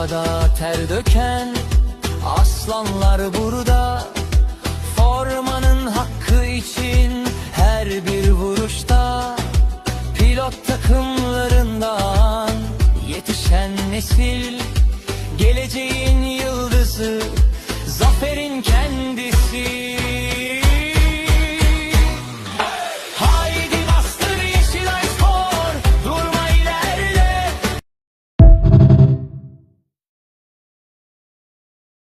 sahada ter döken aslanlar burada. Formanın hakkı için her bir vuruşta, pilot takımlarından yetişen nesil